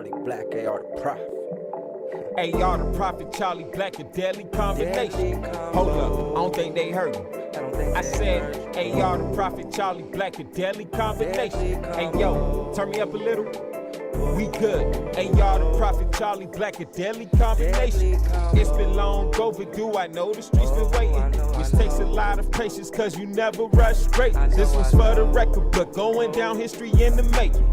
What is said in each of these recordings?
Charlie Black, AR the Prophet. AR the Prophet, Charlie Black, a deadly combination. Hold up, I don't think they heard me. I said, AR the Prophet, Charlie Black, a deadly combination. Hey yo, turn me up a little. We good. AR the Prophet, Charlie Black, a deadly combination. It's been long overdue, I know the streets been waiting. Which takes a lot of patience, cause you never rush great. This was for the record, but going down history in the making.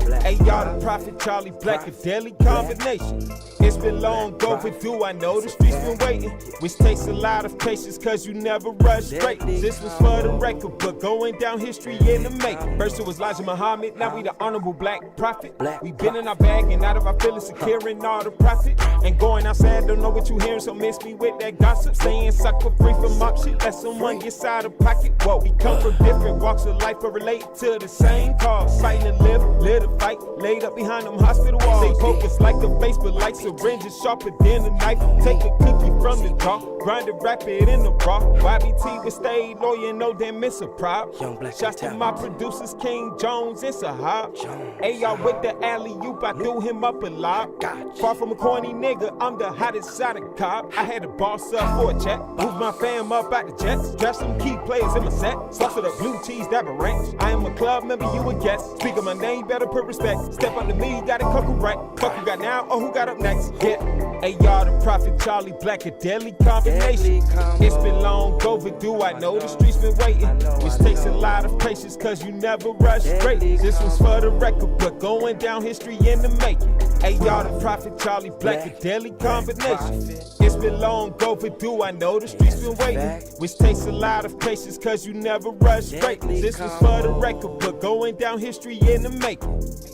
AR the Prophet, Charlie Black, a deadly combination. It's been long overdue, I know the streets been waiting. Which takes a lot of patience, cause you never rush great. This was for the record, but going down history in the making. First it was Elijah Muhammad, now we the honorable black prophet. We been in our bag and out of our feelings, securing all the profit. And going outside, don't know what you hearing, so miss me with that gossip. Staying sucker free from mob shit, let someone get out of pocket. Whoa, we come from different walks of life, but relate to the same cause. Fighting to live a fight, laid up behind them hospital walls. They poke us like a face, but like syringes sharper than a knife. Take a cookie from the jar, grind it, wrap it in the raw. YBT would stay loyal, no damn miss a prop. Shots to my producers, King Jones and Sahab. AR with the alley-oop, I threw him up a lot. Far from a corny nigga, I'm the hottest side of cop. I had to boss up for a check, move my fam up out the jets. Draft some key players in my set, sauce of the blue cheese, dabber ranch. I am a club member, you a guest. Speak of my name, better put respect. Step up to me, got it cook correct. Fuck who got now or who got up next? Yeah, AR the Prophet, Charlie Black, a deadly combination. It's been long overdue, I know the streets been waiting. Which takes a lot of patience, cause you never rush great. This was for the record, but going down history in the making. AR the Prophet, Charlie Black, a deadly combination. It's been long overdue, I know the streets been waiting. Which takes a lot of patience, cause you never rush great. This was for the record, but going down history in the making.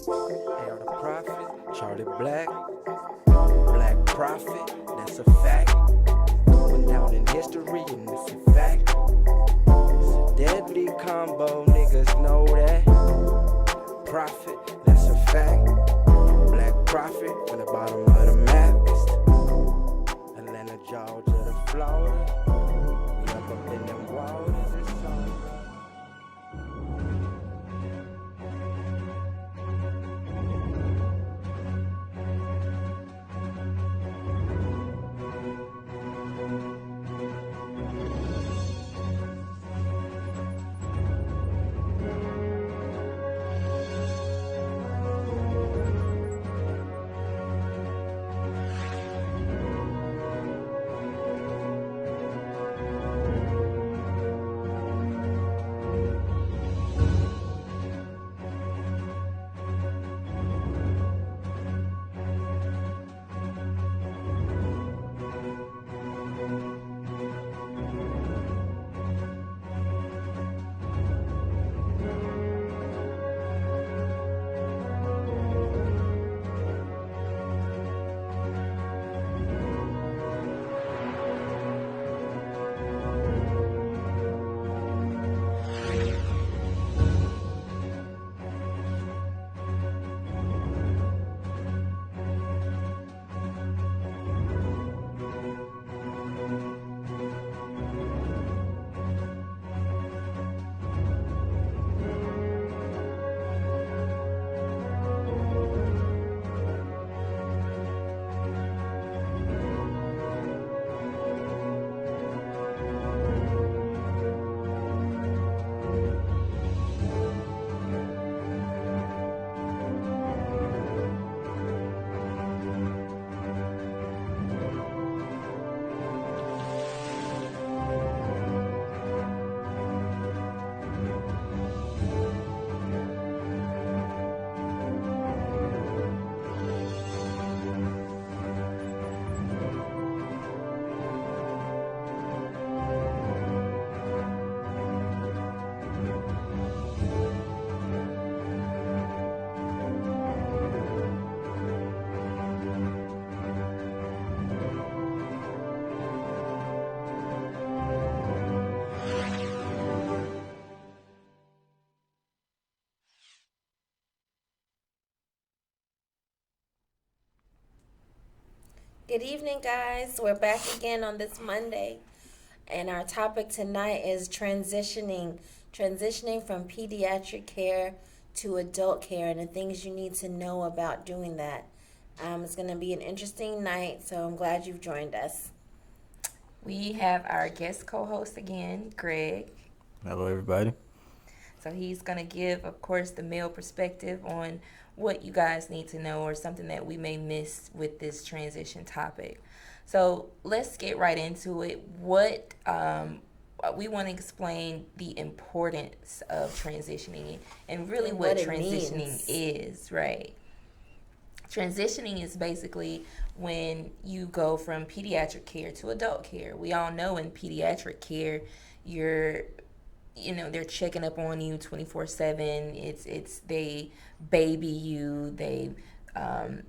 AR the Prophet, Charlie Black, Black Prophet, that's a fact. Going down in history and it's a fact. It's a deadly combo, niggas know that. Prophet, that's a fact. Black Prophet, from the bottom of the map. It's Atlanta, Georgia to Florida. We up in them waters, it's all. Good evening, guys. We're back again on this Monday, and our topic tonight is transitioning from pediatric care to adult care and the things you need to know about doing that. It's going to be an interesting night, so I'm glad you've joined us. We have our guest co-host again, Greg. Hello, everybody. So he's going to give, of course, the male perspective on what you guys need to know or something that we may miss with this transition topic. So let's get right into it. What we want to explain the importance of transitioning and really And what what it transitioning means. is, right? Transitioning is basically when you go from pediatric care to adult care. We all know in pediatric care, they're checking up on you 24/7. It's they baby you.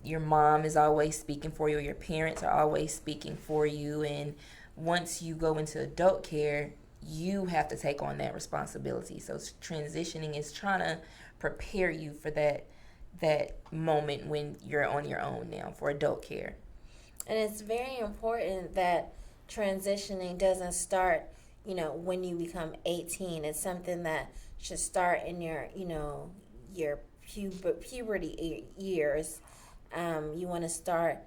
Your mom is always speaking for you, or your parents are always speaking for you. And once you go into adult care, you have to take on that responsibility. So transitioning is trying to prepare you for that moment when you're on your own now for adult care. And it's very important that transitioning doesn't start, when you become 18. It's something that should start in your puberty years. You want to start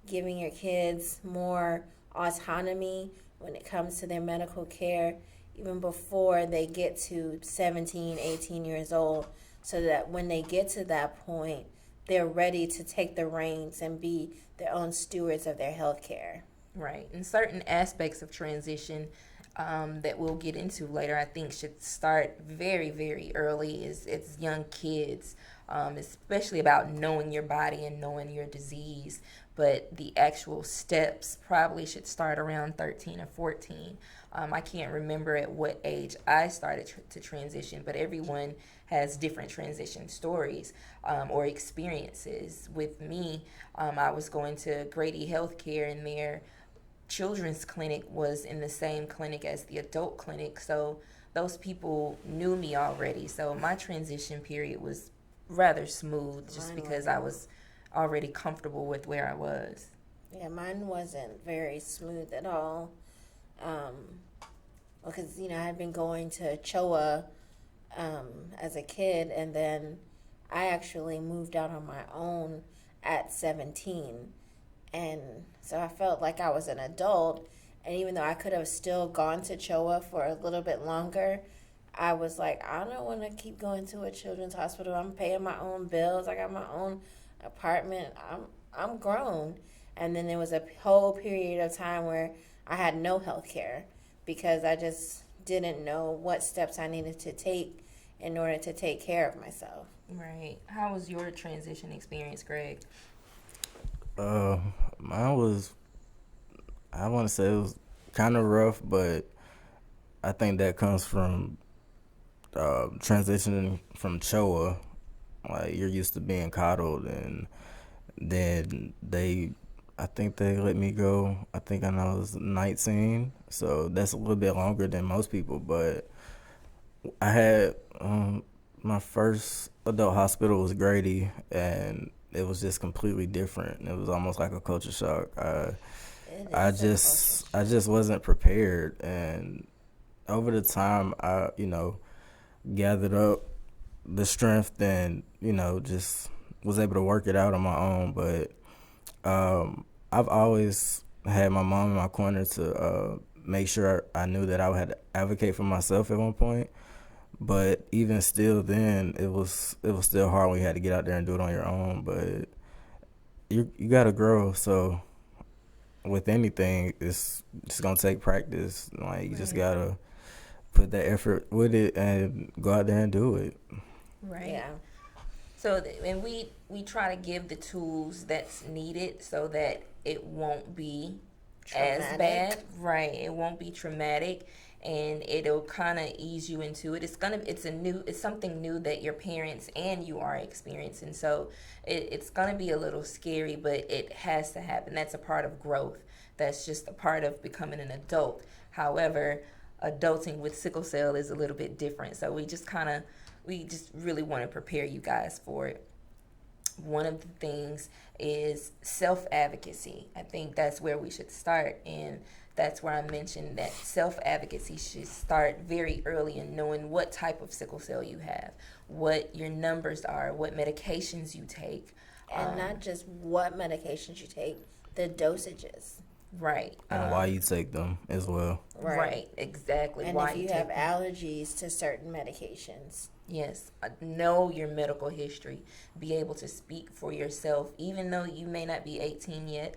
giving your kids more autonomy when it comes to their medical care, even before they get to 17, 18 years old, so that when they get to that point, they're ready to take the reins and be their own stewards of their health care. Right. And certain aspects of transition that we'll get into later, I think should start very, very early as young kids, especially about knowing your body and knowing your disease. But the actual steps probably should start around 13 or 14. I can't remember at what age I started to transition, but everyone has different transition stories or experiences. With me, I was going to Grady Healthcare, and their children's clinic was in the same clinic as the adult clinic, so those people knew me already. So my transition period was rather smooth, just because I was already comfortable with where I was. Yeah, mine wasn't very smooth at all. Because, I had been going to CHOA as a kid, and then I actually moved out on my own at 17. And so I felt like I was an adult, and even though I could have still gone to CHOA for a little bit longer, I was like, I don't want to keep going to a children's hospital. I'm paying my own bills. I got my own apartment. I'm grown. And then there was a whole period of time where I had no health care because I just didn't know what steps I needed to take in order to take care of myself. Right. How was your transition experience, Greg? Mine was, I want to say it was kind of rough, but I think that comes from transitioning from CHOA. Like, you're used to being coddled, and then I think they let me go. I think I know it was 19, so that's a little bit longer than most people. But I had my first adult hospital was Grady, and it was just completely different. It was almost like a culture shock. I just wasn't prepared, and over the time, I gathered up the strength and just was able to work it out on my own. But I've always had my mom in my corner to make sure I knew that I had to advocate for myself at one point. But even still, then it was still hard when you had to get out there and do it on your own. But you gotta grow. So with anything, it's just gonna take practice. Like, you just gotta put that effort with it and go out there and do it. Right. Yeah. So, and we try to give the tools that's needed so that it won't be as Traumatic. bad. Right. It won't be traumatic, and it'll kind of ease you into it. It's something new that your parents and you are experiencing. So it's gonna be a little scary, but it has to happen. That's a part of growth. That's just a part of becoming an adult. However, adulting with sickle cell is a little bit different. So we just really want to prepare you guys for it. One of the things is self-advocacy. I think that's where we should start, and that's where I mentioned that self-advocacy should start very early in knowing what type of sickle cell you have, what your numbers are, what medications you take, And not just what medications you take, the dosages. Right. And why you take them as well. Right. Exactly. And why if you take have them. allergies to certain medications. Yes, know your medical history. Be able to speak for yourself, even though you may not be 18 yet.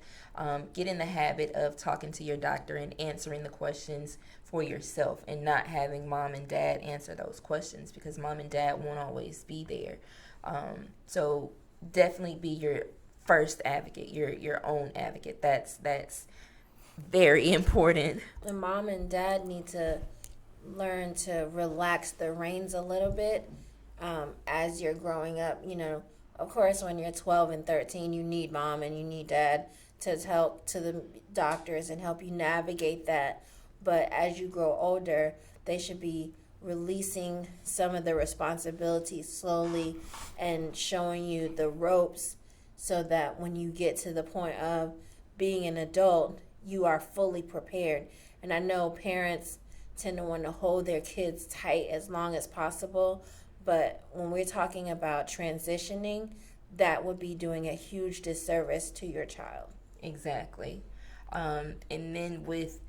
Get in the habit of talking to your doctor and answering the questions for yourself, and not having mom and dad answer those questions, because mom and dad won't always be there. So definitely be your first advocate, your own advocate. That's very important. And mom and dad need to learn to relax the reins a little bit as you're growing up. You know, of course, when you're 12 and 13, you need mom and you need dad to help to the doctors and help you navigate that. But as you grow older, they should be releasing some of the responsibilities slowly and showing you the ropes, so that when you get to the point of being an adult, you are fully prepared. And I know parents tend to want to hold their kids tight as long as possible, but when we're talking about transitioning, that would be doing a huge disservice to your child. Exactly. And then with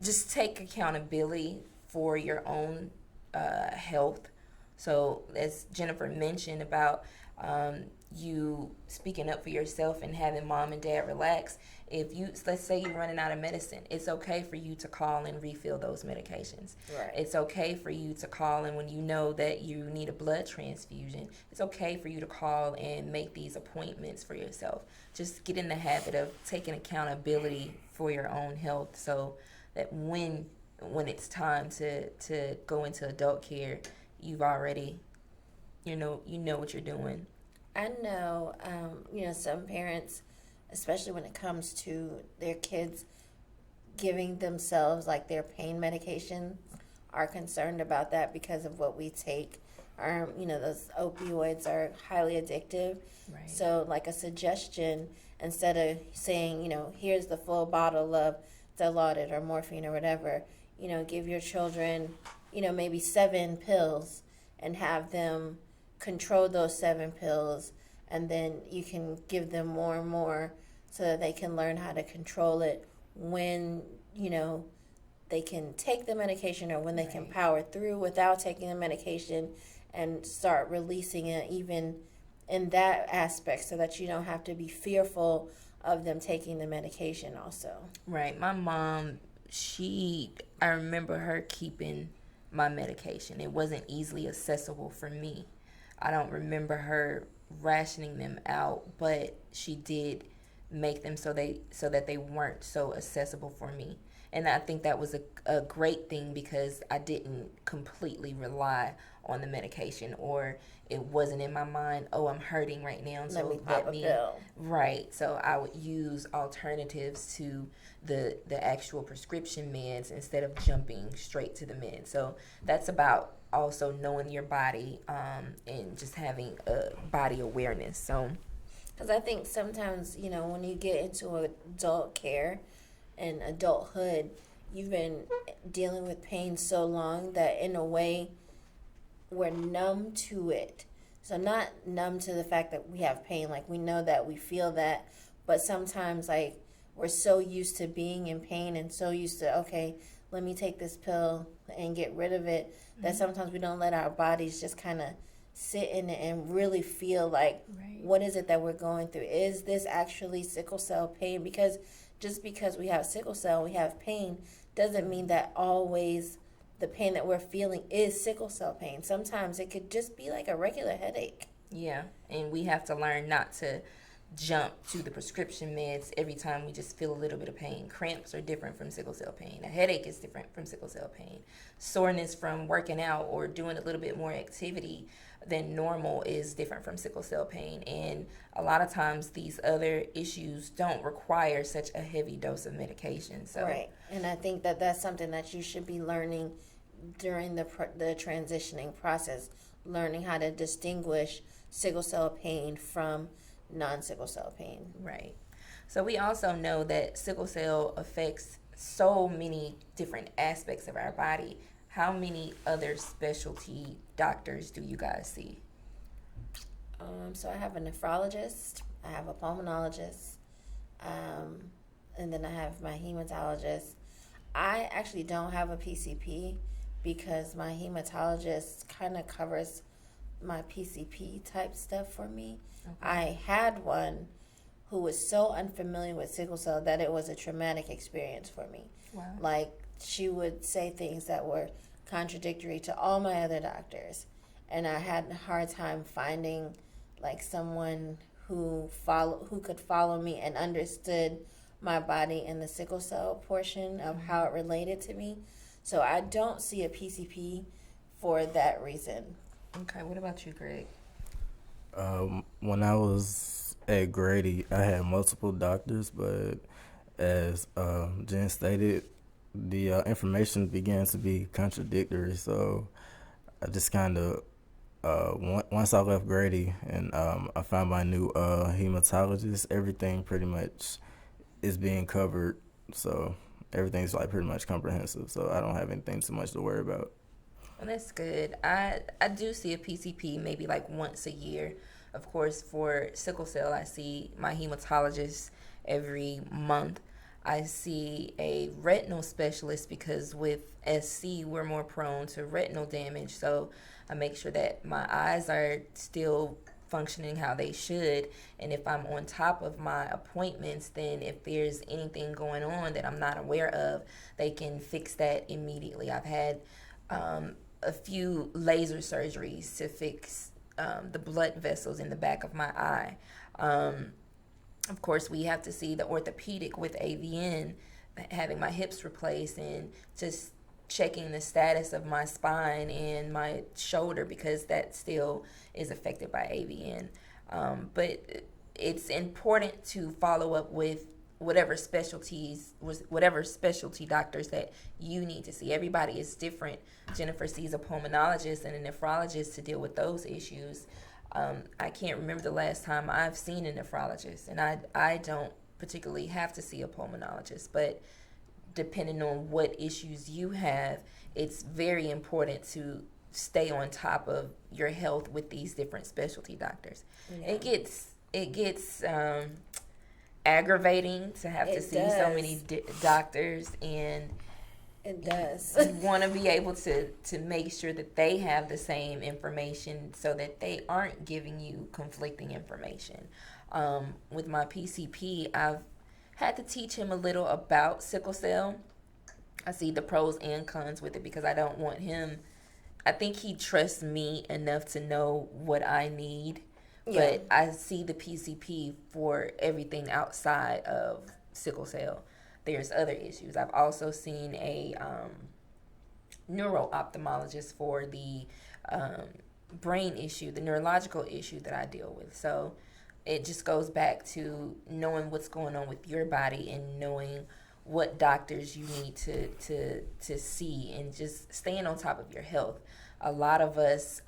just take accountability for your own health. So as Jennifer mentioned about you speaking up for yourself and having mom and dad relax. If you, let's say you're running out of medicine, it's okay for you to call and refill those medications. Right. It's okay for you to call, and when you know that you need a blood transfusion, it's okay for you to call and make these appointments for yourself. Just get in the habit of taking accountability for your own health, so that when it's time to go into adult care, you've already, you know what you're doing. I know, some parents, especially when it comes to their kids giving themselves like their pain medication, are concerned about that because of what we take. Those opioids are highly addictive. Right. So like a suggestion, instead of saying, here's the full bottle of Dilaudid or morphine or whatever, give your children, maybe 7 pills and have them control those 7 pills, and then you can give them more and more so that they can learn how to control it when they can take the medication, or when they can power through without taking the medication, and start releasing it even in that aspect, so that you don't have to be fearful of them taking the medication also. Right. My mom, I remember her keeping my medication. It wasn't easily accessible for me. I don't remember her rationing them out, but she did make them so that they weren't so accessible for me. And I think that was a great thing, because I didn't completely rely on the medication, or it wasn't in my mind, oh, I'm hurting right now, so let me pop a pill. Right. So I would use alternatives to the actual prescription meds instead of jumping straight to the meds. So that's about also knowing your body and just having a body awareness. So, because I think sometimes, when you get into adult care and adulthood, you've been dealing with pain so long that in a way we're numb to it. So not numb to the fact that we have pain, like we know that, we feel that, but sometimes like we're so used to being in pain and so used to, okay, let me take this pill and get rid of it, that sometimes we don't let our bodies just kind of sit in it and really feel like, what is it that we're going through? Is this actually sickle cell pain? Because just because we have sickle cell, we have pain, doesn't mean that always the pain that we're feeling is sickle cell pain. Sometimes it could just be like a regular headache. Yeah, and we have to learn not to jump to the prescription meds every time we just feel a little bit of pain. Cramps are different from sickle cell pain. A headache is different from sickle cell pain. Soreness from working out or doing a little bit more activity than normal is different from sickle cell pain. And a lot of times these other issues don't require such a heavy dose of medication. So. Right. And I think that that's something that you should be learning during the transitioning process, learning how to distinguish sickle cell pain from non-sickle cell pain. Right. So we also know that sickle cell affects so many different aspects of our body. How many other specialty doctors do you guys see? So I have a nephrologist, I have a pulmonologist, and then I have my hematologist. I actually don't have a PCP because my hematologist kind of covers my PCP type stuff for me. Okay. I had one who was so unfamiliar with sickle cell that it was a traumatic experience for me. Wow. Like, she would say things that were contradictory to all my other doctors, and I had a hard time finding like someone who could follow me and understood my body and the sickle cell portion of how it related to me. So I don't see a PCP for that reason. Okay, what about you, Greg? When I was at Grady, I had multiple doctors, but as Jen stated, the information began to be contradictory. So I just kind of, once I left Grady and I found my new hematologist, everything pretty much is being covered. So everything's like pretty much comprehensive. So I don't have anything too much to worry about. Well, that's good. I do see a PCP maybe like once a year. Of course, for sickle cell, I see my hematologist every month. I see a retinal specialist because with SC, we're more prone to retinal damage. So I make sure that my eyes are still functioning how they should. And if I'm on top of my appointments, then if there's anything going on that I'm not aware of, they can fix that immediately. I've had a few laser surgeries to fix the blood vessels in the back of my eye. Of course, we have to see the orthopedic with AVN, having my hips replaced, and just checking the status of my spine and my shoulder because that still is affected by AVN. But it's important to follow up with whatever specialty doctors that you need to see. Everybody is different. Jennifer sees a pulmonologist and a nephrologist to deal with those issues. I can't remember the last time I've seen a nephrologist, and I don't particularly have to see a pulmonologist, but depending on what issues you have, it's very important to stay on top of your health with these different specialty doctors. Yeah. It gets aggravating to have to see so many doctors, and it does. You want to be able to make sure that they have the same information so that they aren't giving you conflicting information. With my PCP, I've had to teach him a little about sickle cell. I see the pros and cons with it because I don't want him. I think he trusts me enough to know what I need. Yeah. But I see the PCP for everything outside of sickle cell. There's other issues. I've also seen a neuro-ophthalmologist for the brain issue, the neurological issue that I deal with. So it just goes back to knowing what's going on with your body and knowing what doctors you need to see, and just staying on top of your health. A lot of us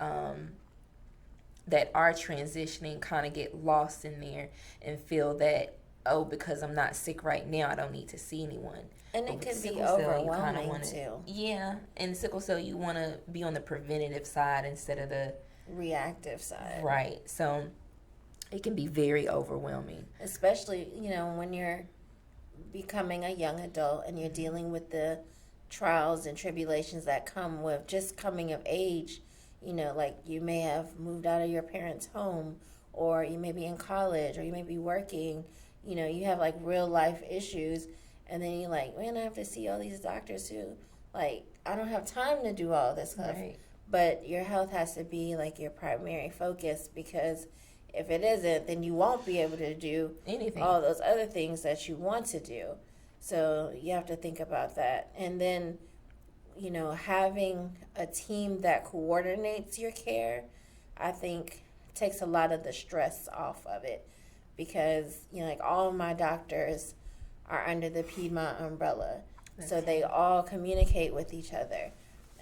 that are transitioning kind of get lost in there and feel that, oh, because I'm not sick right now, I don't need to see anyone. And it can be overwhelming too. Yeah, and sickle cell, you want to be on the preventative side instead of the reactive side. Right. So it can be very overwhelming. Especially, when you're becoming a young adult and you're dealing with the trials and tribulations that come with just coming of age. Like you may have moved out of your parents' home, or you may be in college, or you may be working. You have like real life issues, and then you're like, man, I have to see all these doctors too. Like, I don't have time to do all this stuff. Right. But your health has to be like your primary focus, because if it isn't, then you won't be able to do anything, all those other things that you want to do. So you have to think about that. And then, having a team that coordinates your care, I think takes a lot of the stress off of it, because, like all of my doctors are under the Piedmont umbrella. So they all communicate with each other.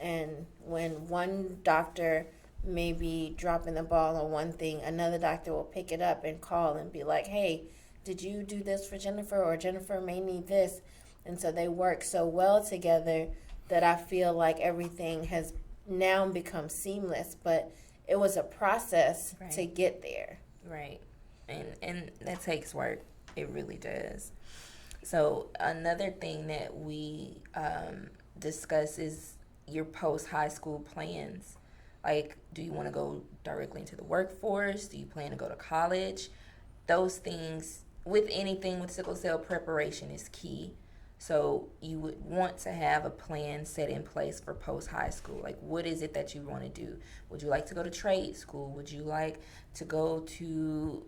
And when one doctor may be dropping the ball on one thing, another doctor will pick it up and call and be like, hey, did you do this for Jennifer? Or Jennifer may need this. And so they work so well together that I feel like everything has now become seamless. But it was a process to Right. get there. Right. And that takes work. It really does. So another thing that we discuss is your post high school plans. Like, do you want to go directly into the workforce? Do you plan to go to college? Those things, with anything with sickle cell, preparation is key. So you would want to have a plan set in place for post high school. Like, what is it that you want to do? Would you like to go to trade school? Would you like to go to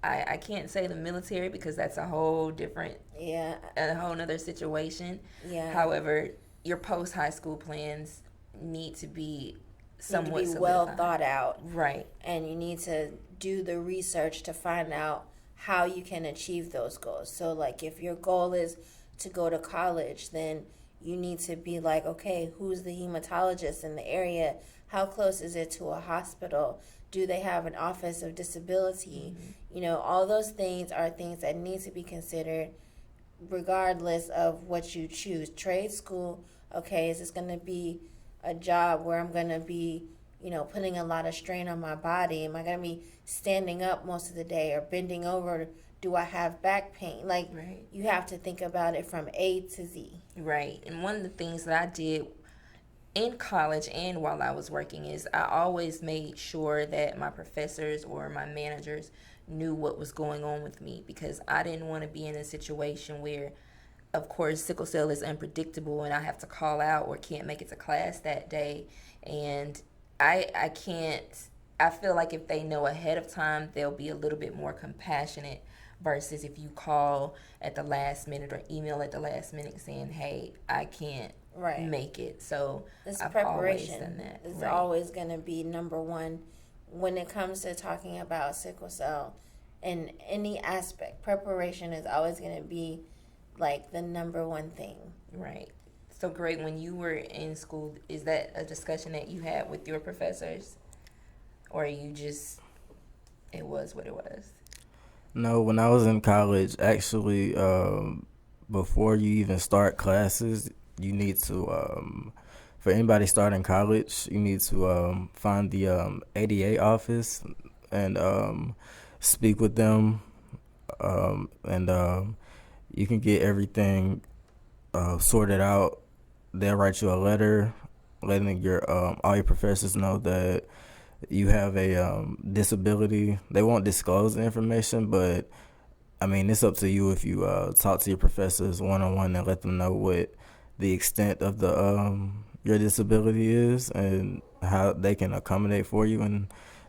I can't say the military because that's a whole different, Yeah, a whole nother situation. yeah. However, your post high school plans need to be somewhat Need to be well solidified. thought out, Right. and you need to do the research to find out how you can achieve those goals. So, like, if your goal is to go to college, then you need to be like, okay, who's the hematologist in the area? How close is it to a hospital? Do they have an office of disability? You know, all those things are things that need to be considered regardless of what you choose. Trade school, okay, is this going to be a job where I'm going to be, you know, putting a lot of strain on my body? Am I going to be standing up most of the day or bending over? Do I have back pain? Like, Right. you have to think about it from A to Z. Right. And one of the things that I did in college and while I was working is I always made sure that my professors or my managers knew what was going on with me, because I didn't want to be in a situation where, of course, sickle cell is unpredictable and I have to call out or can't make it to class that day. And I can't, I feel like if they know ahead of time, they'll be a little bit more compassionate versus if you call at the last minute or email at the last minute saying, hey, I can't Right. make it. So This I've always preparation done that. is Right. always going to be number one when it comes to talking about sickle cell in any aspect. Preparation is always going to be like the number one thing. Right. So great. When you were in school, is that a discussion that you had with your professors, or you just, it was what it was? No, when I was in college, actually, before you even start classes, you need to, for anybody starting college, you need to find the ADA office and speak with them, and you can get everything sorted out. They'll write you a letter letting your all your professors know that you have a disability. They won't disclose the information, but I mean, it's up to you if you talk to your professors one-on-one and let them know what the extent of the your disability is and how they can accommodate for you and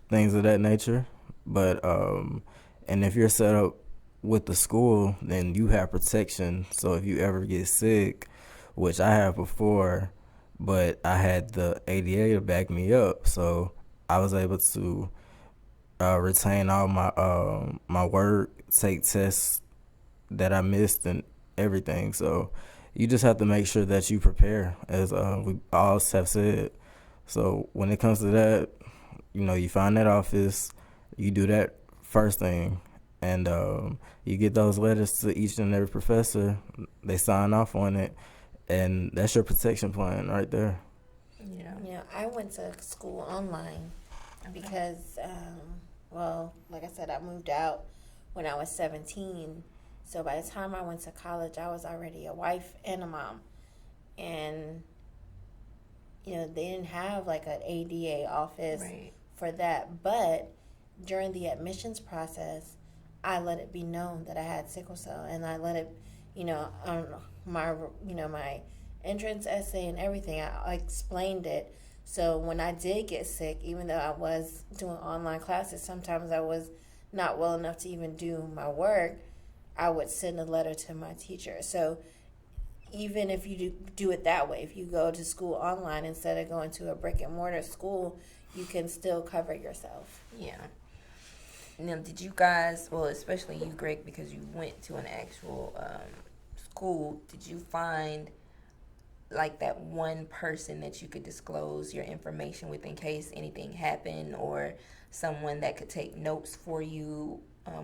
things of that nature. But and if you're set up with the school, then you have protection. So if you ever get sick, which I have before, but I had the ADA to back me up, so I was able to retain all my my work, take tests that I missed and everything. So you just have to make sure that you prepare, as we all have said. So when it comes to that, you know, you find that office, you do that first thing, and you get those letters to each and every professor. They sign off on it, and that's your protection plan right there. Yeah. You know, I went to school online because, well, like I said, I moved out when I was 17. So by the time I went to college, I was already a wife and a mom. And, you know, they didn't have like an ADA office Right. for that. But during the admissions process, I let it be known that I had sickle cell, and I let it, you know, my entrance essay and everything, I explained it. So when I did get sick, even though I was doing online classes, sometimes I was not well enough to even do my work, I would send a letter to my teacher. So even if you do it that way, if you go to school online instead of going to a brick and mortar school, you can still cover yourself. Yeah. Now, did you guys, well, especially you, Greg, because you went to an actual school, did you find like that one person that you could disclose your information with in case anything happened, or someone that could take notes for you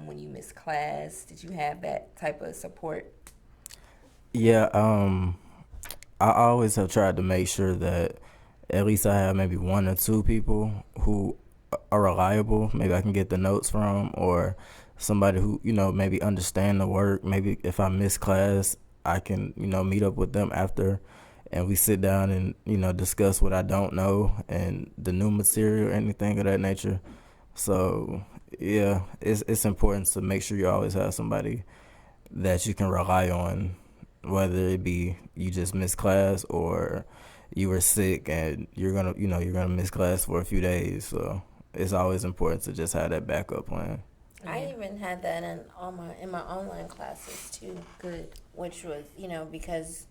when you miss class? Did you have that type of support? Yeah, I always have tried to make sure that at least I have maybe 1 or 2 people who are reliable. Maybe I can get the notes from, or somebody who, maybe understand the work. Maybe if I miss class, I can, meet up with them after, and we sit down and, discuss what I don't know and the new material, anything of that nature. So yeah, it's important to make sure you always have somebody that you can rely on, whether it be you just missed class or you were sick and you're gonna miss class for a few days. So it's always important to just have that backup plan. I even had that in my online classes too. Good. Which was, because,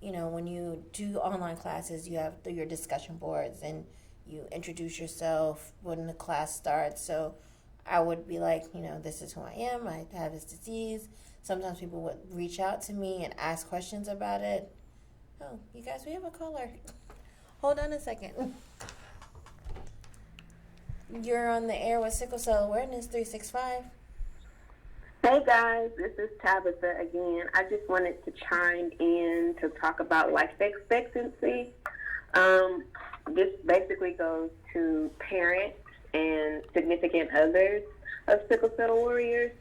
when you do online classes, you have your discussion boards and you introduce yourself when the class starts. So I would be like, this is who I am. I have this disease. Sometimes people would reach out to me and ask questions about it. Oh, you guys, we have a caller. Hold on a second. You're on the air with Sickle Cell Awareness 365. Hey guys, this is Tabitha again. I just wanted to chime in to talk about life expectancy. This basically goes to parents and significant others of sickle cell warriors.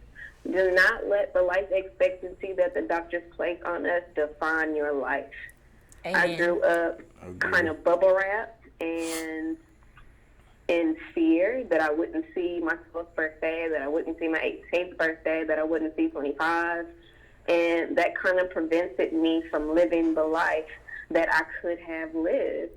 Do not let the life expectancy that the doctors place on us define your life. Amen. I grew up kind of bubble wrapped and in fear that I wouldn't see my 12th birthday, that I wouldn't see my 18th birthday, that I wouldn't see 25. And that kind of prevented me from living the life that I could have lived.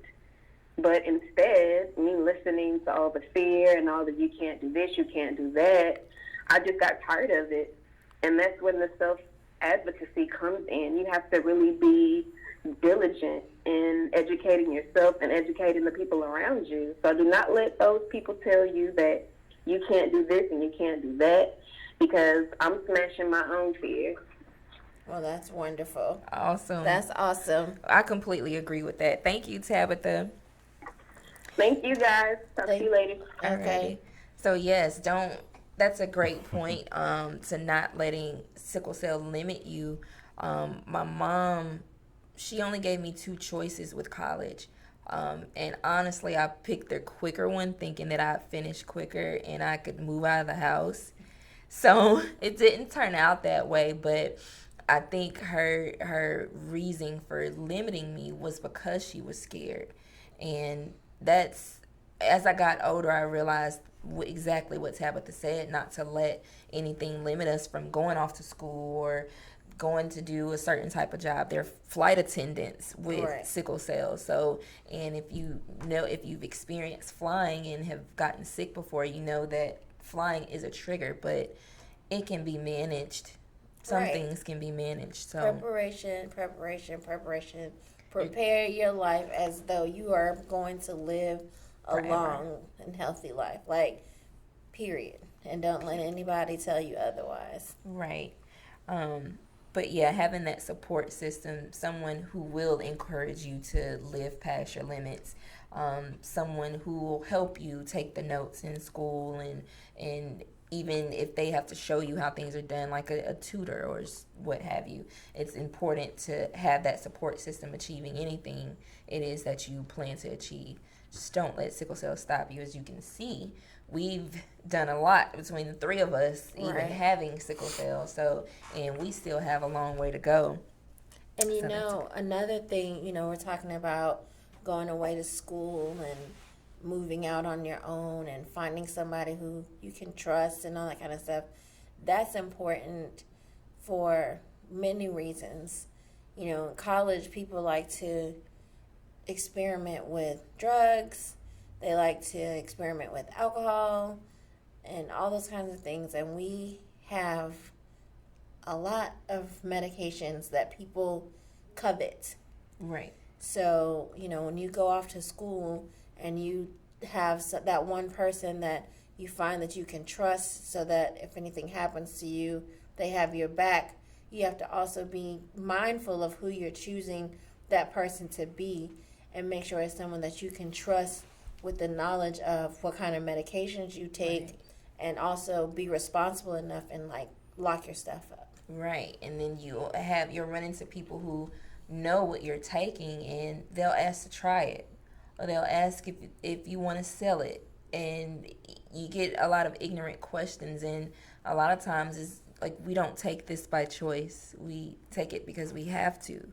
But instead, me listening to all the fear and all the you can't do this, you can't do that, I just got tired of it. And that's when the self-advocacy comes in. You have to really be diligent in educating yourself and educating the people around you. So do not let those people tell you that you can't do this and you can't do that, because I'm smashing my own fears. Well, that's wonderful. Awesome. That's awesome. I completely agree with that. Thank you, Tabitha. Thank you, guys. Talk to you later. Okay. So yes, that's a great point, to not letting sickle cell limit you. My mom, she only gave me 2 choices with college. And honestly, I picked the quicker one, thinking that I'd finish quicker and I could move out of the house. So it didn't turn out that way, but I think her reason for limiting me was because she was scared. And that's, as I got older, I realized exactly what Tabitha said, not to let anything limit us from going off to school or going to do a certain type of job. They're flight attendants with sickle cell. So, and if you've experienced flying and have gotten sick before, you know that flying is a trigger, but it can be managed. Some things can be managed. So Preparation. Prepare your life as though you are going to live a long and healthy life. Like, period. And don't let anybody tell you otherwise. Right. But yeah, having that support system, someone who will encourage you to live past your limits, someone who will help you take the notes in school, and even if they have to show you how things are done, like a tutor or what have you, it's important to have that support system achieving anything it is that you plan to achieve. Just don't let sickle cell stop you. As you can see, we've done a lot between the 3 of us, even having sickle cell. So, and we still have a long way to go. And another thing, we're talking about going away to school and moving out on your own and finding somebody who you can trust and all that kind of stuff. That's important for many reasons. In college, people like to experiment with drugs. They like to experiment with alcohol and all those kinds of things. And we have a lot of medications that people covet. Right. So, when you go off to school and you have that one person that you find that you can trust so that if anything happens to you, they have your back, you have to also be mindful of who you're choosing that person to be and make sure it's someone that you can trust with the knowledge of what kind of medications you take, and also be responsible enough and lock your stuff up. Right. And then you'll run into people who know what you're taking and they'll ask to try it. or they'll ask if you want to sell it, and you get a lot of ignorant questions, and a lot of times it's like, we don't take this by choice, we take it because we have to.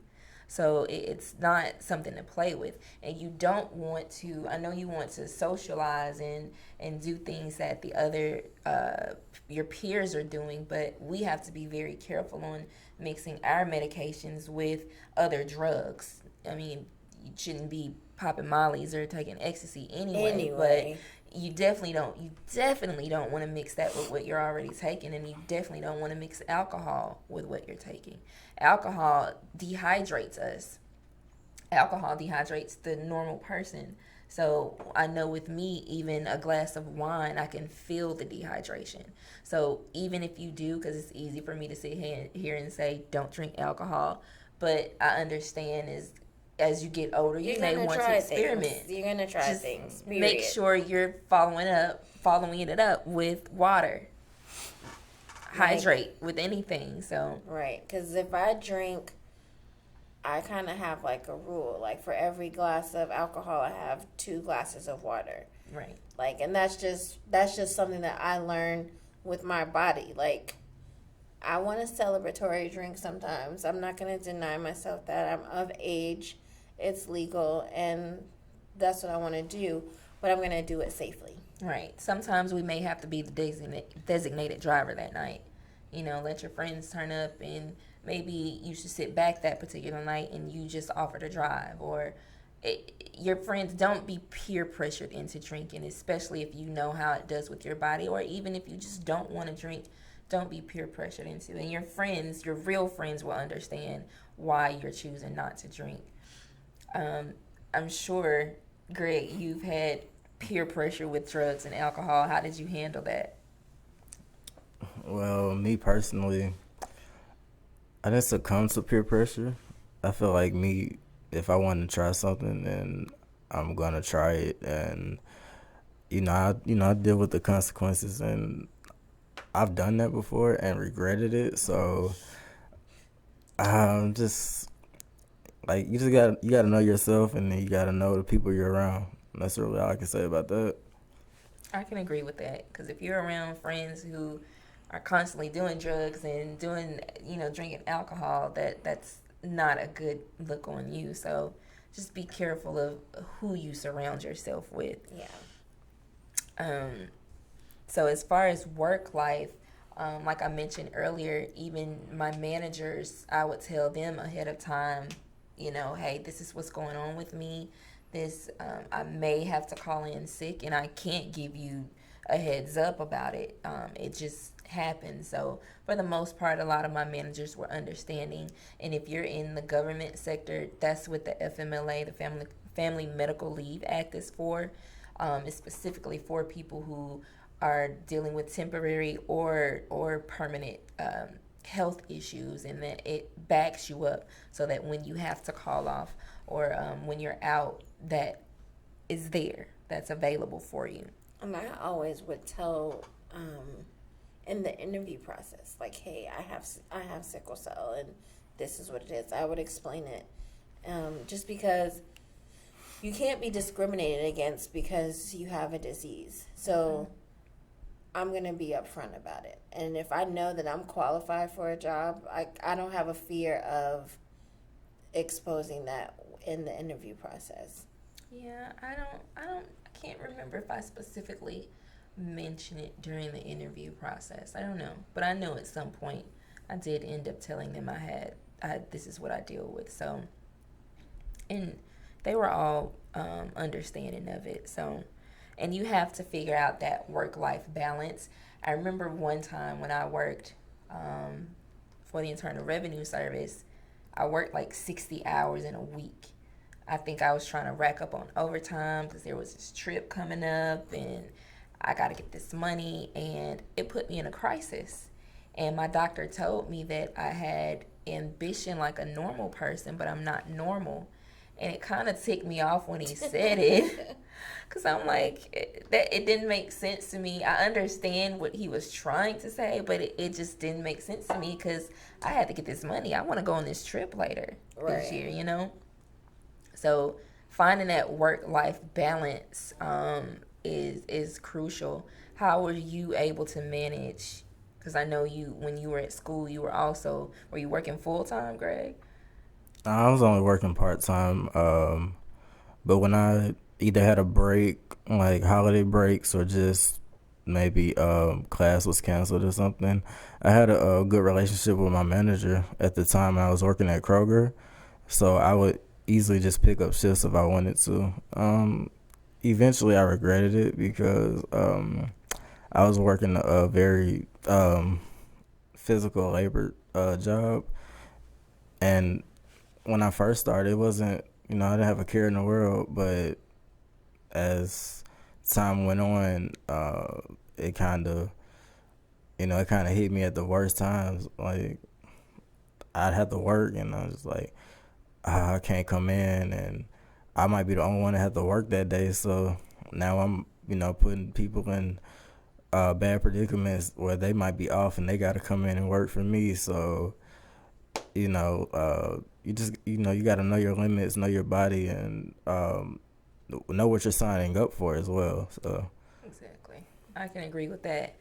So it's not something to play with, and you don't want to. I know you want to socialize and do things that the other your peers are doing, but we have to be very careful on mixing our medications with other drugs. I mean, you shouldn't be popping mollies or taking ecstasy anyway. But you definitely don't want to mix that with what you're already taking, and you definitely don't want to mix alcohol with what you're taking. Alcohol dehydrates us. Alcohol dehydrates the normal person. So I know with me, even a glass of wine, I can feel the dehydration. So even if you do, because it's easy for me to sit here and say, don't drink alcohol, but I understand as you get older, you may want to experiment. You're going to try Just things. Period. Make sure you're following it up with water. Hydrate with anything. So right, because if I drink, I kind of have like a rule. Like for every glass of alcohol, I have 2 glasses of water. Right. Like, and that's just something that I learned with my body. Like, I want a celebratory drink sometimes. I'm not going to deny myself that. I'm of age. It's legal, and that's what I want to do, but I'm going to do it safely. Right. Sometimes we may have to be the designated driver that night. You know, let your friends turn up, and maybe you should sit back that particular night and you just offer to drive. Or your friends, don't be peer pressured into drinking, especially if you know how it does with your body, or even if you just don't want to drink, don't be peer pressured into it. And your friends, your real friends, will understand why you're choosing not to drink. I'm sure, Greg, you've had peer pressure with drugs and alcohol. How did you handle that? Well, me personally, I didn't succumb to peer pressure. I feel like if I want to try something, then I'm gonna try it, and I deal with the consequences, and I've done that before and regretted it. So I'm just like, you gotta know yourself, and then you gotta know the people you're around. That's really all I can say about that. I can agree with that, because if you're around friends who are constantly doing drugs and drinking alcohol, that's not a good look on you. So just be careful of who you surround yourself with. Yeah. So as far as work life, like I mentioned earlier, even my managers, I would tell them ahead of time, hey, this is what's going on with me. I may have to call in sick, and I can't give you a heads up about it. It just happens. So for the most part, a lot of my managers were understanding. And if you're in the government sector, that's what the FMLA, the Family Medical Leave Act, is for. It's specifically for people who are dealing with temporary or permanent health issues, and that it backs you up so that when you have to call off or when you're out, that is there, that's available for you. And I always would tell in the interview process, like, hey, I have sickle cell, and this is what it is. I would explain it, just because you can't be discriminated against because you have a disease. So I'm going to be upfront about it. And if I know that I'm qualified for a job, I don't have a fear of exposing that in the interview process. Yeah, I can't remember if I specifically mentioned it during the interview process. I don't know. But I know at some point I did end up telling them this is what I deal with. So, and they were all understanding of it. So, and you have to figure out that work-life balance. I remember one time when I worked for the Internal Revenue Service, I worked like 60 hours in a week. I think I was trying to rack up on overtime because there was this trip coming up, and I got to get this money, and it put me in a crisis. And my doctor told me that I had ambition like a normal person, but I'm not normal. And it kind of ticked me off when he said it, because I'm like, it didn't make sense to me. I understand what he was trying to say, but it just didn't make sense to me, because I had to get this money. I want to go on this trip later this year, So finding that work-life balance is crucial. How were you able to manage? Because I know you, when you were at school, were you working full-time, Greg? I was only working part-time, but when I either had a break, like holiday breaks, or just maybe class was canceled or something, I had a good relationship with my manager at the time when I was working at Kroger, so I would easily just pick up shifts if I wanted to. Eventually, I regretted it because I was working a very physical labor job, and when I first started, it wasn't, I didn't have a care in the world, but as time went on, it kind of, hit me at the worst times. Like, I'd have to work, and I was just like, I can't come in, and I might be the only one that had to work that day. So now I'm, putting people in bad predicaments where they might be off and they got to come in and work for me. So, you just, you got to know your limits, know your body, and know what you're signing up for as well. So Exactly. I can agree with that.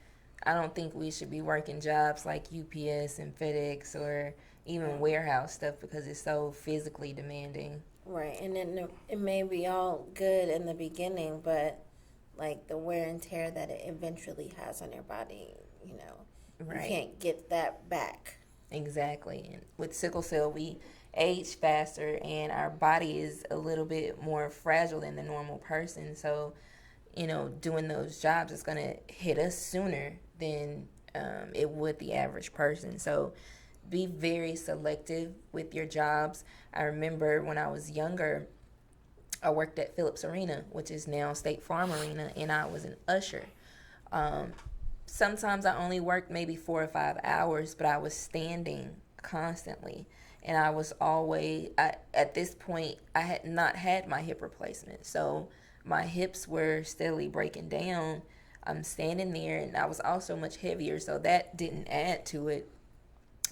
I don't think we should be working jobs like UPS and FedEx or even warehouse stuff because it's so physically demanding. Right, and then it may be all good in the beginning, but like the wear and tear that it eventually has on your body, Right. you can't get that back. Exactly. And with sickle cell, we age faster and our body is a little bit more fragile than the normal person. So, doing those jobs is going to hit us sooner than it would the average person. So be very selective with your jobs. I remember when I was younger, I worked at Phillips Arena, which is now State Farm Arena, and I was an usher. Sometimes I only worked maybe 4 or 5 hours, but I was standing constantly. And I was at this point, I had not had my hip replacement. So my hips were steadily breaking down. I'm standing there, and I was also much heavier, so that didn't add to it.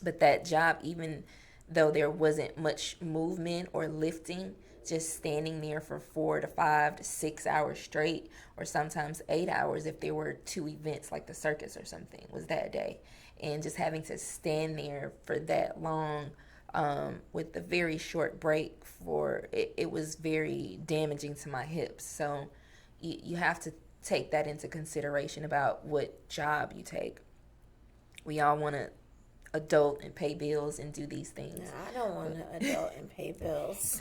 But that job, even though there wasn't much movement or lifting, just standing there for 4 to 5 to 6 hours straight, or sometimes 8 hours if there were 2 events like the circus or something was that day, and just having to stand there for that long with a very short break it was very damaging to my hips. So you have to take that into consideration about what job you take. We all want to adult and pay bills and do these things. No, I don't want to adult and pay bills.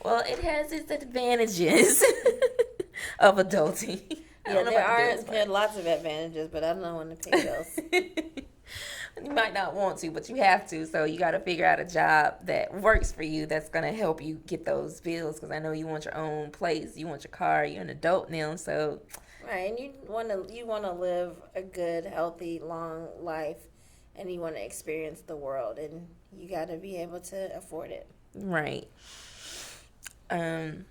Well, it has its advantages of adulting. Yeah, there are lots of advantages, but I don't want to pay bills. You might not want to, but you have to. So you got to figure out a job that works for you that's going to help you get those bills. Because I know you want your own place, you want your car, you're an adult now, so. Right, and you want to live a good, healthy, long life, and you want to experience the world, and you got to be able to afford it. Right. So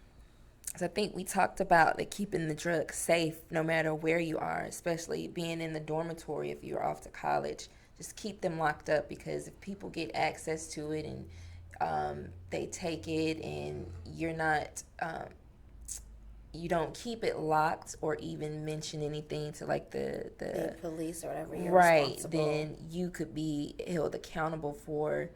I think we talked about keeping the drugs safe no matter where you are, especially being in the dormitory if you're off to college. Just keep them locked up, because if people get access to it and they take it and you're not, you don't keep it locked or even mention anything to the police or whatever, you're right, then you could be held accountable for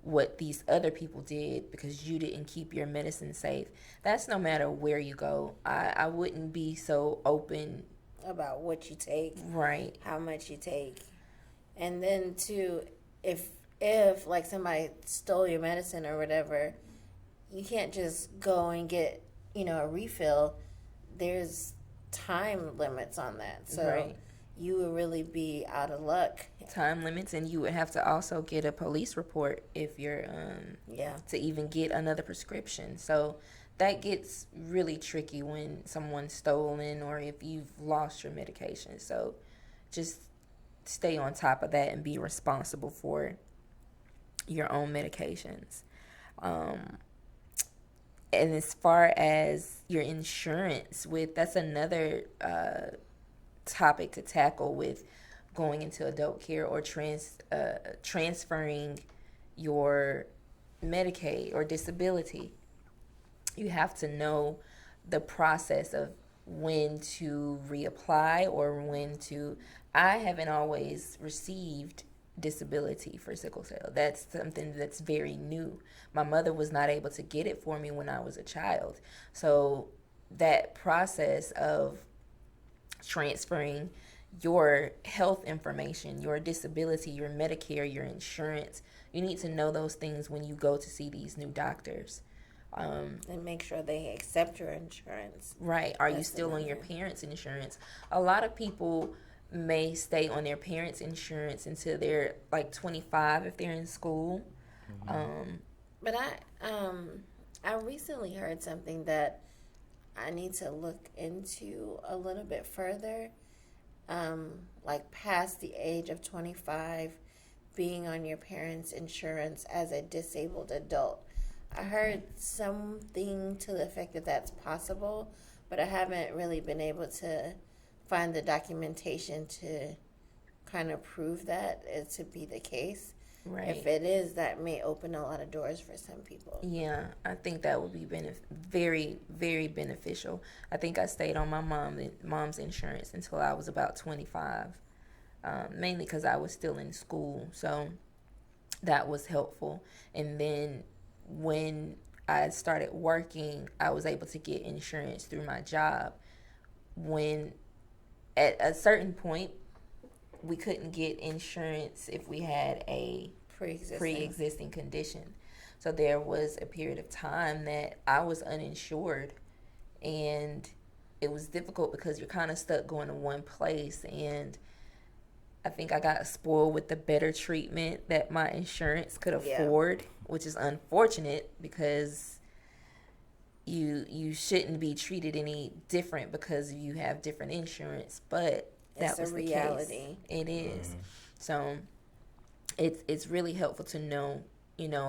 what these other people did because you didn't keep your medicine safe. That's no matter where you go. I wouldn't be so open about what you take, right, how much you take. And then too, if like somebody stole your medicine or whatever, you can't just go and get, a refill. There's time limits on that. So right. You would really be out of luck. Time limits, and you would have to also get a police report if you're to even get another prescription. So that gets really tricky when someone's stolen or if you've lost your medication. So just stay on top of that and be responsible for your own medications. And as far as your insurance, that's another topic to tackle with going into adult care or transferring your Medicaid or disability. you have to know the process of when to reapply or when to. I haven't always received disability for sickle cell. That's something that's very new. My mother was not able to get it for me when I was a child. So that process of transferring your health information, your disability, your Medicare, your insurance, you need to know those things when you go to see these new doctors. And make sure they accept your insurance. Right. Are you still on your parents' insurance? A lot of people may stay on their parents' insurance until they're like 25 if they're in school. But I recently heard something that I need to look into a little bit further. Like past the age of 25, being on your parents' insurance as a disabled adult. I heard something to the effect that that's possible, but I haven't really been able to find the documentation to kind of prove that it to be the case. Right. If it is, that may open a lot of doors for some people. Yeah, I think that would be very, very beneficial. I think I stayed on my mom's insurance until I was about 25, mainly because I was still in school. So that was helpful. And then when I started working, I was able to get insurance through my job. When at a certain point, we couldn't get insurance if we had a pre-existing condition. So there was a period of time that I was uninsured, and it was difficult because you're kind of stuck going to one place. And I think I got spoiled with the better treatment that my insurance could afford, which is unfortunate because you shouldn't be treated any different because you have different insurance, but that was the reality. Case. It is. So it's really helpful to know,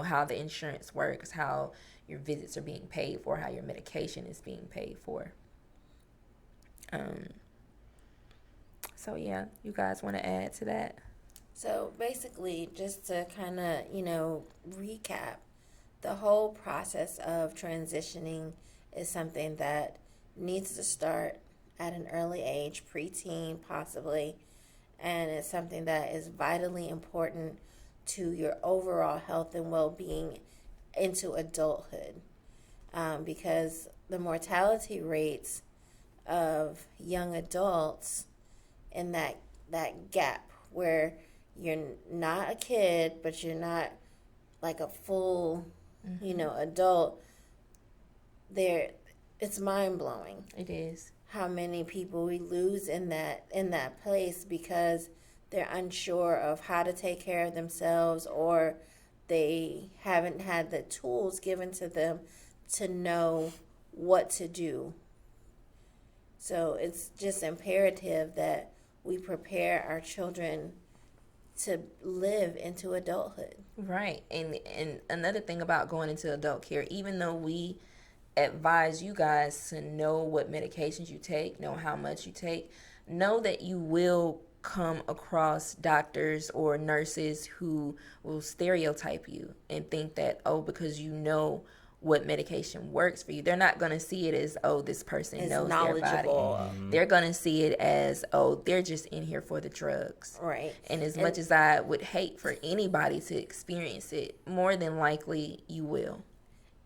how the insurance works, how your visits are being paid for, how your medication is being paid for. So yeah, you guys want to add to that? So basically, just to kind of, recap, the whole process of transitioning is something that needs to start at an early age, preteen possibly, and it's something that is vitally important to your overall health and well-being into adulthood, because the mortality rates of young adults in that gap where you're not a kid but you're not like a full adult, it's mind-blowing. It is. How many people we lose in that place because they're unsure of how to take care of themselves, or they haven't had the tools given to them to know what to do. So it's just imperative that we prepare our children to live into adulthood. Right. And another thing about going into adult care, even though we advise you guys to know what medications you take, know how much you take, know that you will come across doctors or nurses who will stereotype you and think that, because you know what medication works for you. They're not going to see it as, this person knows their body. They're going to see it as, they're just in here for the drugs. Right. And as much as I would hate for anybody to experience it, more than likely you will.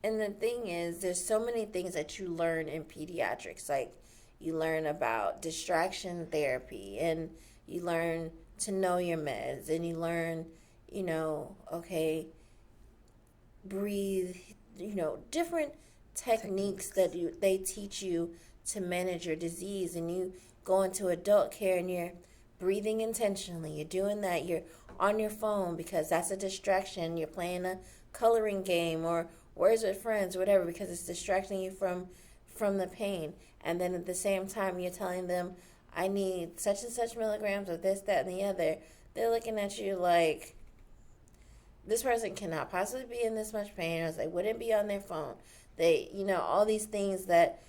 And the thing is, there's so many things that you learn in pediatrics. Like, you learn about distraction therapy, and you learn to know your meds, and you learn, breathe, different techniques that they teach you to manage your disease. And you go into adult care and you're breathing intentionally. You're doing that. You're on your phone because that's a distraction. You're playing a coloring game or words with friends, whatever, because it's distracting you from the pain. And then at the same time, you're telling them, I need such and such milligrams of this, that, and the other. They're looking at you like, this person cannot possibly be in this much pain, or they wouldn't be on their phone. They, all these things that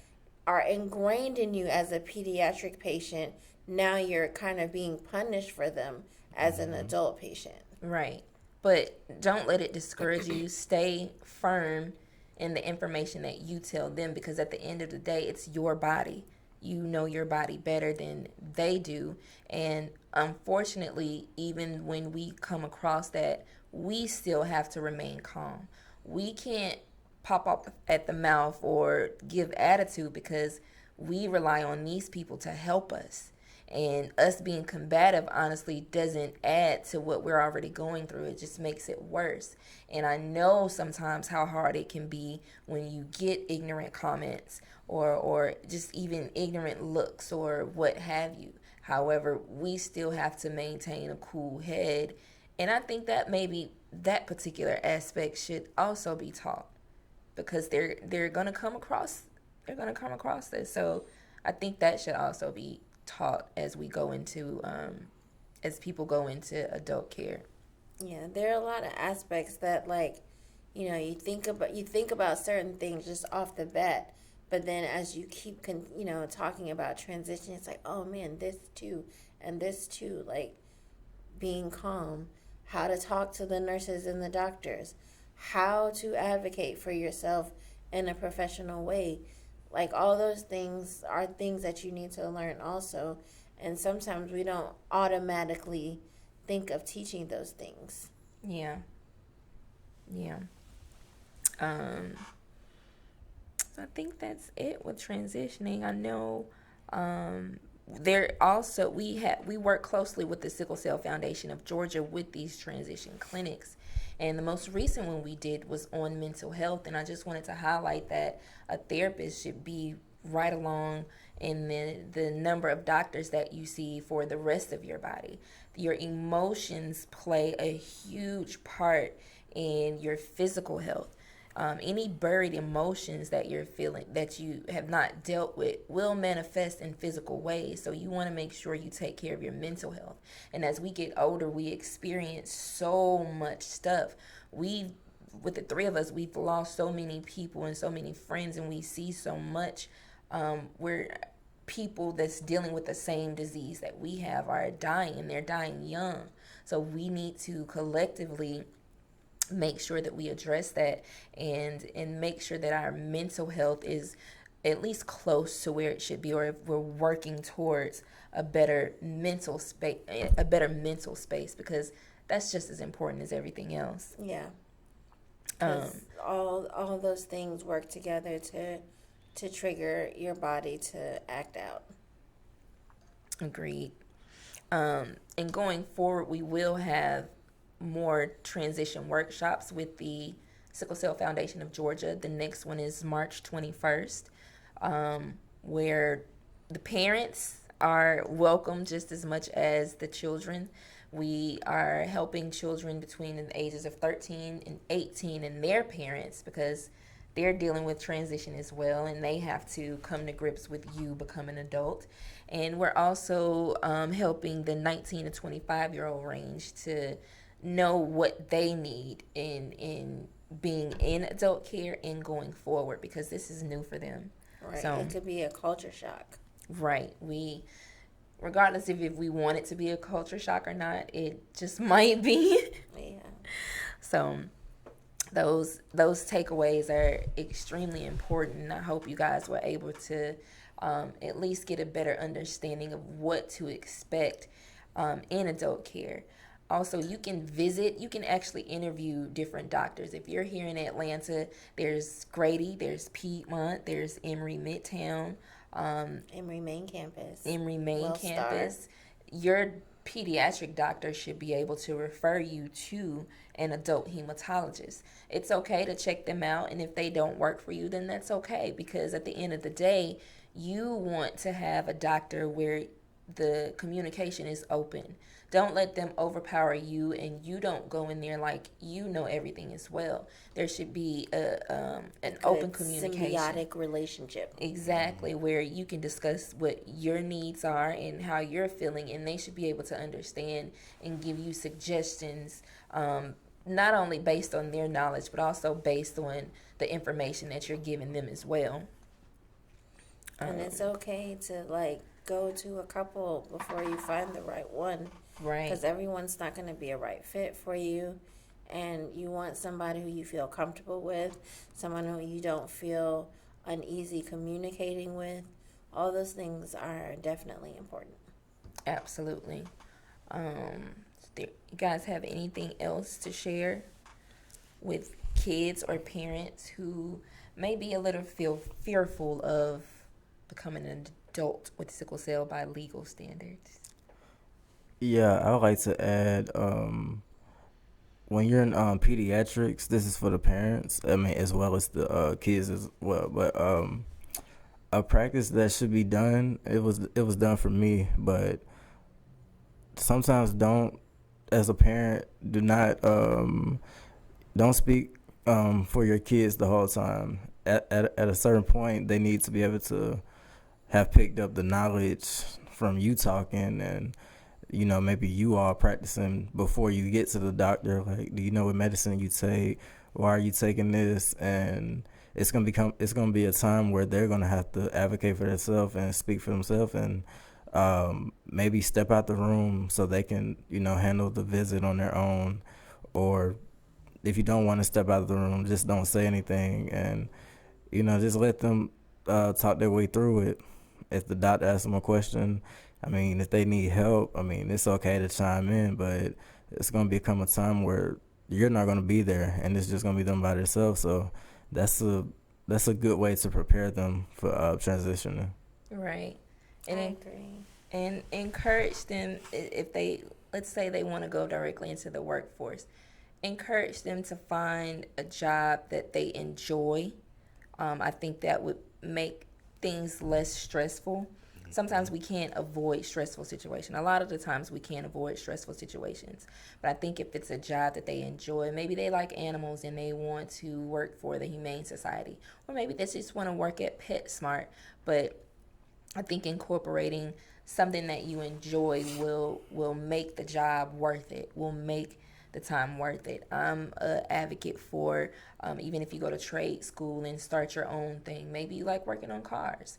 are ingrained in you as a pediatric patient, now you're kind of being punished for them as an adult patient. Right. But don't let it discourage you. Stay firm and the information that you tell them, because at the end of the day, it's your body. You know your body better than they do. And unfortunately, even when we come across that, we still have to remain calm. We can't pop up at the mouth or give attitude, because we rely on these people to help us. And us being combative, honestly, doesn't add to what we're already going through. It just makes it worse. And I know sometimes how hard it can be when you get ignorant comments or just even ignorant looks or what have you. However, we still have to maintain a cool head. And I think that maybe that particular aspect should also be taught, because they're gonna come across this. So I think that should also be taught as we go into as people go into adult care. Yeah, there are a lot of aspects that, like, you think about certain things just off the bat, but then as you keep talking about transition, it's like, oh man, this too and this too, like being calm, how to talk to the nurses and the doctors, how to advocate for yourself in a professional way. Like, all those things are things that you need to learn also. And sometimes we don't automatically think of teaching those things. Yeah. I think that's it with transitioning. I know there also we work closely with the Sickle Cell Foundation of Georgia with these transition clinics. And the most recent one we did was on mental health. And I just wanted to highlight that a therapist should be right along in the number of doctors that you see for the rest of your body. Your emotions play a huge part in your physical health. Any buried emotions that you're feeling that you have not dealt with will manifest in physical ways. So you want to make sure you take care of your mental health. And as we get older, we experience so much stuff. With the three of us, we've lost so many people and so many friends, and we see so much where people that's dealing with the same disease that we have are dying, and they're dying young. So we need to collectively make sure that we address that and make sure that our mental health is at least close to where it should be, or if we're working towards a better mental space, because that's just as important as everything else. Yeah. All those things work together to trigger your body to act out. Agreed. And going forward, we will have more transition workshops with the Sickle Cell Foundation of Georgia. The next one is March 21st, where the parents are welcome just as much as the children. We are helping children between the ages of 13 and 18 and their parents, because they're dealing with transition as well, and they have to come to grips with you becoming an adult. And we're also helping the 19 to 25-year-old range to know what they need in being in adult care and going forward, because this is new for them. Right. So it could be a culture shock. Right. Regardless if we want it to be a culture shock or not, it just might be. Yeah. So those takeaways are extremely important, and I hope you guys were able to at least get a better understanding of what to expect in adult care. Also, you can actually interview different doctors. If you're here in Atlanta, there's Grady, there's Piedmont, there's Emory Midtown, Emory Main Campus. Your pediatric doctor should be able to refer you to an adult hematologist. It's okay to check them out, and if they don't work for you, then that's okay, because at the end of the day, you want to have a doctor where the communication is open. Don't let them overpower you, and you don't go in there like you know everything as well. There should be an open communication, symbiotic relationship. Exactly, where you can discuss what your needs are and how you're feeling, and they should be able to understand and give you suggestions, not only based on their knowledge, but also based on the information that you're giving them as well. And it's okay to go to a couple before you find the right one. Right. Because everyone's not going to be a right fit for you. and you want somebody who you feel comfortable with, someone who you don't feel uneasy communicating with. All those things are definitely important. Absolutely. You guys have anything else to share with kids or parents who may be a little fearful of becoming an adult with sickle cell by legal standards? Yeah, I would like to add, when you're in pediatrics, this is for the parents, I mean, as well as the kids as well. But a practice that should be done, it was done for me, but sometimes as a parent, don't speak for your kids the whole time. At a certain point, they need to be able to have picked up the knowledge from you talking, and maybe you are practicing before you get to the doctor. Like, do you know what medicine you take? Why are you taking this? And it's gonna be a time where they're gonna have to advocate for themselves and speak for themselves, and maybe step out the room so they can handle the visit on their own. Or if you don't want to step out of the room, just don't say anything, and just let them talk their way through it. If the doctor asks them a question, I mean, if they need help, I mean, it's okay to chime in, but it's going to become a time where you're not going to be there, and it's just going to be them by themselves. So that's a good way to prepare them for transitioning. Right. I agree. And encourage them, if let's say they want to go directly into the workforce, encourage them to find a job that they enjoy. I think that would make things less stressful. Sometimes we can't avoid stressful situations. A lot of the times we can't avoid stressful situations. But I think if it's a job that they enjoy, maybe they like animals and they want to work for the Humane Society, or maybe they just want to work at PetSmart. But I think incorporating something that you enjoy will make the job worth it, will make the time worth it. I'm an advocate for even if you go to trade school and start your own thing. Maybe you like working on cars.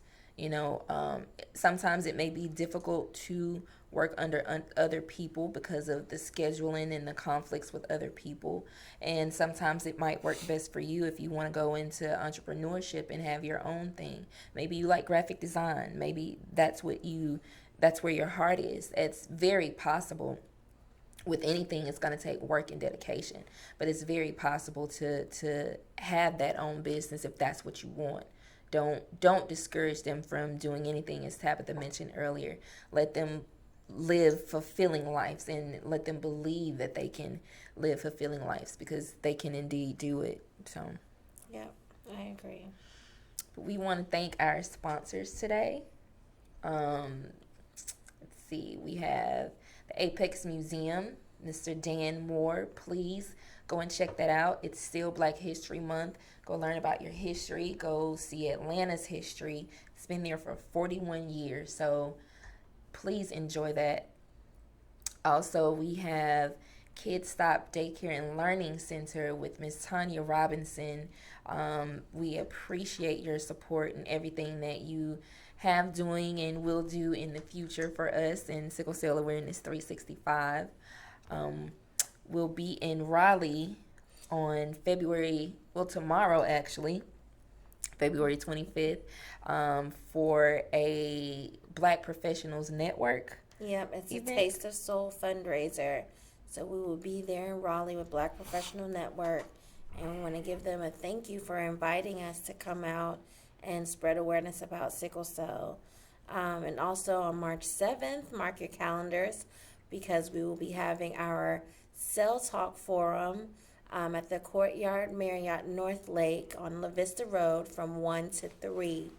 Sometimes it may be difficult to work under other people because of the scheduling and the conflicts with other people. And sometimes it might work best for you if you want to go into entrepreneurship and have your own thing. Maybe you like graphic design. Maybe that's where your heart is. It's very possible. With anything, it's going to take work and dedication, but it's very possible to have that own business if that's what you want. Don't discourage them from doing anything, as Tabitha mentioned earlier. Let them live fulfilling lives, and let them believe that they can live fulfilling lives, because they can indeed do it. So, yeah, I agree. We want to thank our sponsors today. Let's see, we have the Apex Museum, Mr. Dan Moore. Please go and check that out. It's still Black History Month. Go learn about your history. Go see Atlanta's history. It's been there for 41 years, so please enjoy that. Also, we have Kid Stop Daycare and Learning Center with Miss Tanya Robinson. We appreciate your support and everything that you have doing and will do in the future for us in Sickle Cell Awareness 365. We'll be in Raleigh on tomorrow actually, February 25th, for a Black Professionals Network. Yep, it's event. A Taste of Soul fundraiser. So we will be there in Raleigh with Black Professional Network, and we want to give them a thank you for inviting us to come out and spread awareness about sickle cell. And also on March 7th, mark your calendars, because we will be having our Cell Talk Forum at the Courtyard Marriott North Lake on La Vista Road from 1 to 3.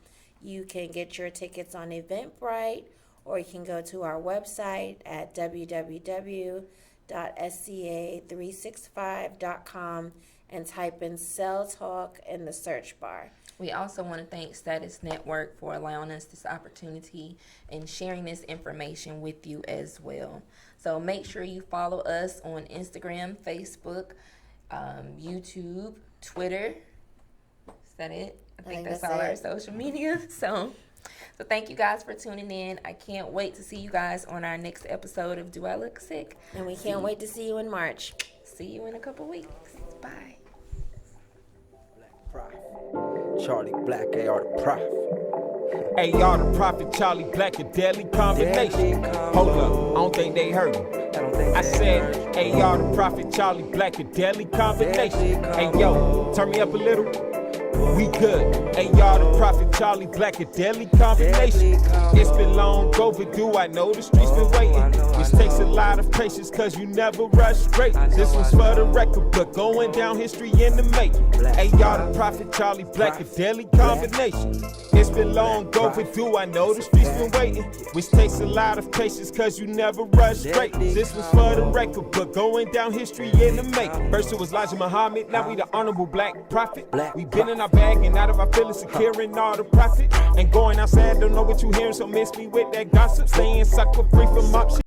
You can get your tickets on Eventbrite, or you can go to our website at www.sca365.com and type in Cell Talk in the search bar. We also want to thank Status Network for allowing us this opportunity and sharing this information with you as well. So make sure you follow us on Instagram, Facebook, YouTube, Twitter. Is that it? I think that's all our social media. So thank you guys for tuning in. I can't wait to see you guys on our next episode of Do I Look Sick? And we can't wait to see you in March. see you in a couple weeks. Bye. Prophet. Charlie Black, AR the Prophet. AR the Prophet, Charlie Black, a deadly combination. Hold up, I don't think they heard me. I said, AR the Prophet, Charlie Black, a deadly combination. Hey yo, turn me up a little. We good. AR the Prophet, Charlie Black, a deadly combination. It's been long overdue, I know the streets been waiting. Which takes a lot of patience, cause you never rush straight. This one's for the record, but going down history in the making. AR the Prophet, Charlie Black, a deadly combination. It's been long overdue, I know the streets been waiting. Which takes a lot of patience, cause you never rush straight. This was for the record, but going down history in the making. First it was Elijah Muhammad, now we the honorable Black Prophet. We been in our bag and out of our feelings, securing all the profit. And going outside, don't know what you hearing, so miss me with that gossip. Saying sucker free from options.